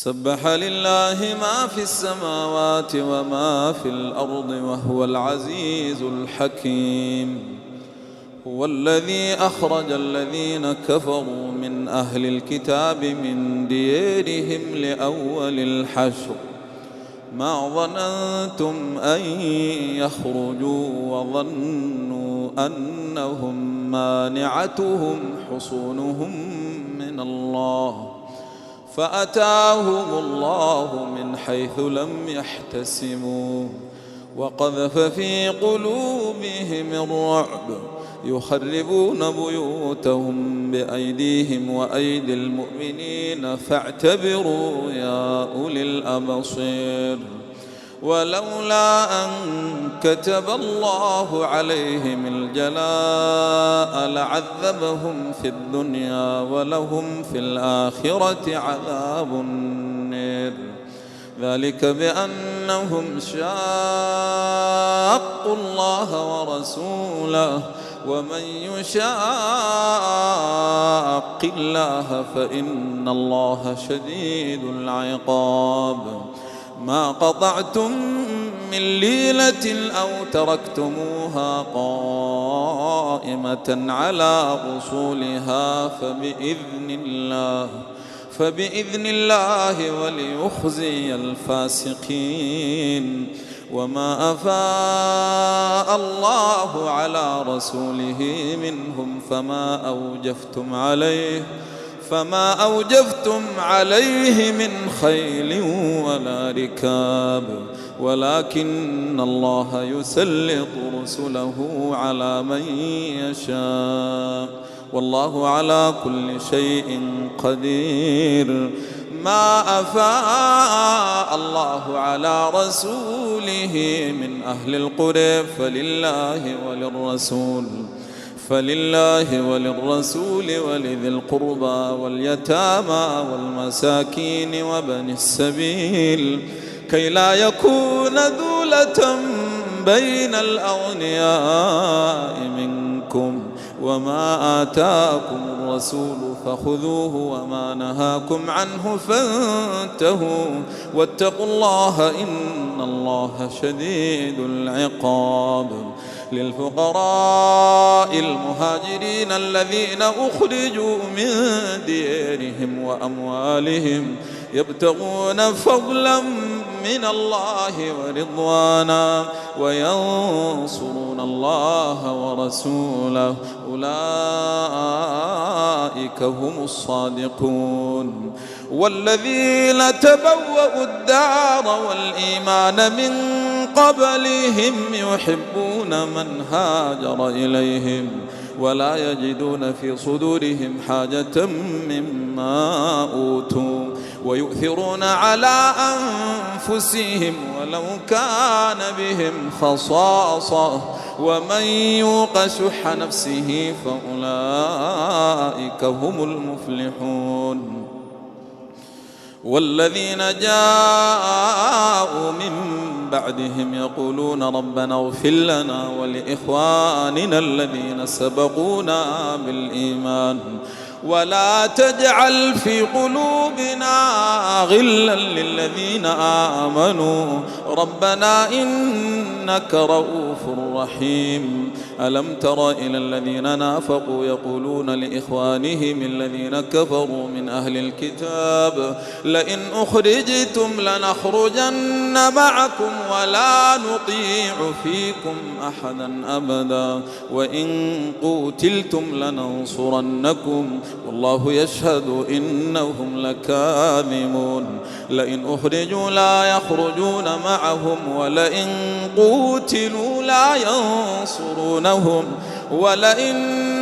سبح لله ما في السماوات وما في الأرض وهو العزيز الحكيم. هو الذي أخرج الذين كفروا من أهل الكتاب من ديارهم لأول الحشر ما ظننتم أن يخرجوا وظنوا أنهم مانعتهم حصونهم من الله فأتاهم الله من حيث لم يحتسبوا وقذف في قلوبهم الرعب يخربون بيوتهم بأيديهم وأيدي المؤمنين فاعتبروا يا أولي الأبصير. ولولا أن كتب الله عليهم الجلاء لعذبهم في الدنيا ولهم في الآخرة عذاب النار ذلك بأنهم شاقوا الله ورسوله ومن يشاق الله فإن الله شديد العقاب. ما قطعتم من ليلة أو تركتموها قائمة على أصولها فبإذن الله وليخزي الفاسقين. وما أفاء الله على رسوله منهم فما أوجفتم عليه من خيل ولا ركاب ولكن الله يسلط رسله على من يشاء والله على كل شيء قدير. ما أفاء الله على رسوله من أهل القرى فلله وللرسول ولذي القربى واليتامى والمساكين وبني السبيل كي لا يكون دولة بين الأغنياء منكم. وما آتاكم الرسول فخذوه وما نهاكم عنه فانتهوا واتقوا الله إن الله شديد العقاب. للفقراء المهاجرين الذين أخرجوا من ديارهم وأموالهم يبتغون فضلا من الله ورضوانا وينصرون الله ورسوله أولئك هم الصادقون. والذين تبوأوا الدار والإيمان من قبلهم يحبون من هاجر إليهم ولا يجدون في صدورهم حاجة مما أوتوا ويؤثرون على أنفسهم ولو كان بهم خصاصة ومن يوق شح نفسه فأولئك هم المفلحون. والذين جاءوا من بعدهم يقولون ربنا اغفر لنا ولإخواننا الذين سبقونا بالإيمان ولا تجعل في قلوبنا غلا للذين آمنوا ربنا إنك رؤوف رحيم. ألم تر إلى الذين نافقوا يقولون لإخوانهم الذين كفروا من أهل الكتاب لئن أخرجتم لنخرجن معكم ولا نطيع فيكم أحدا أبدا وإن قوتلتم لننصرنكم والله يشهد إنهم لكاذبون. لئن أخرجوا لا يخرجون معهم ولئن قوتلوا لا ينصرونهم ولئن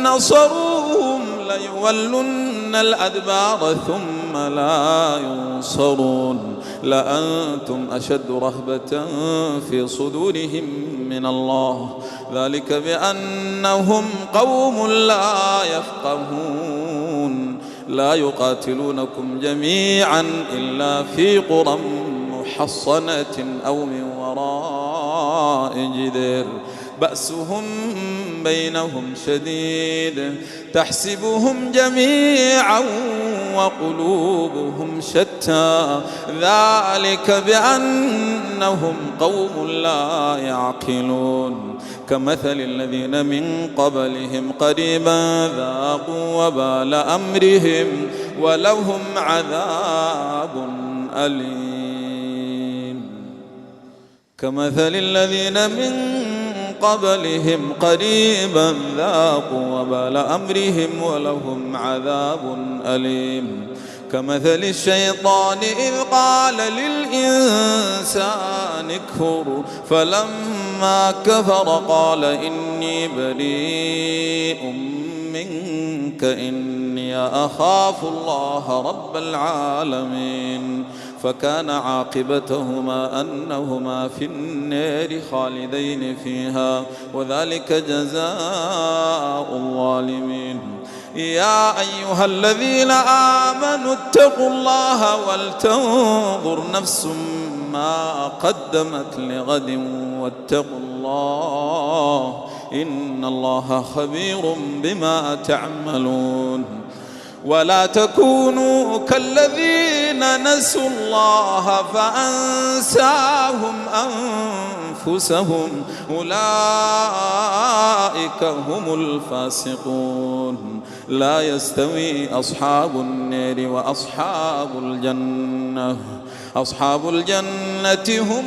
نصروهم ليولن الأدبار ثم لا ينصرون. لأنتم أشد رهبة في صدورهم من الله ذلك بأنهم قوم لا يفقهون. لا يقاتلونكم جميعا إلا في قرى محصنة أو من وراء جدار بأسهم بينهم شديد تحسبهم جميعا وقلوبهم شتى ذلك بأنهم قوم لا يعقلون كمثل الذين من قبلهم قريبا ذاقوا وبال أمرهم ولهم عذاب أليم كمثل الذين من قبلهم قريبا ذاقوا وبال أمرهم ولهم عذاب أليم كمثل الشيطان إذ قال للإنسان اكفر فلما كفر قال إني بريء منك إني أخاف الله رب العالمين فكان عاقبتهما أنهما في النار خالدين فيها وذلك جزاء الظالمين يا أيها الذين آمنوا اتقوا الله ولتنظر نفس ما قدمت لغد واتقوا الله إن الله خبير بما تعملون ولا تكونوا كالذين نسوا الله فأنساهم أنفسهم أولئك هم الفاسقون لا يستوي أصحاب النار وأصحاب الجنة أصحاب الجنة هم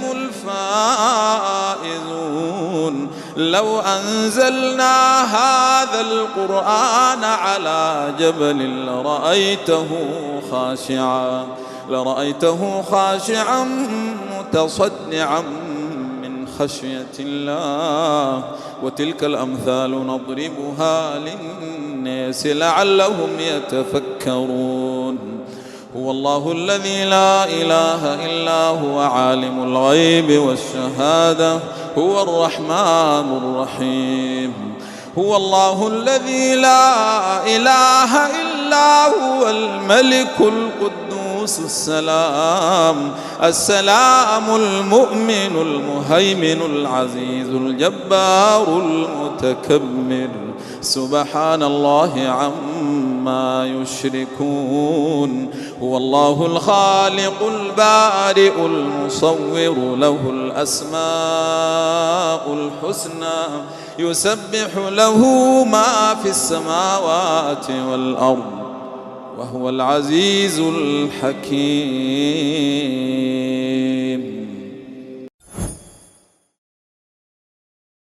الفائزون لو أنزلنا هذا القرآن على جبل لرأيته خاشعا متصدعا من خشية الله وتلك الأمثال نضربها للناس لعلهم يتفكرون هو الله الذي لا إله إلا هو عالم الغيب والشهادة هو الرحمن الرحيم هو الله الذي لا إله إلا هو الملك القدوس السلام المؤمن المهيمن العزيز الجبار المتكبر سبحان الله عما يشركون هو الله الخالق البارئ المصور له الأسماء الحسنى يسبح له ما في السماوات والأرض وهو العزيز الحكيم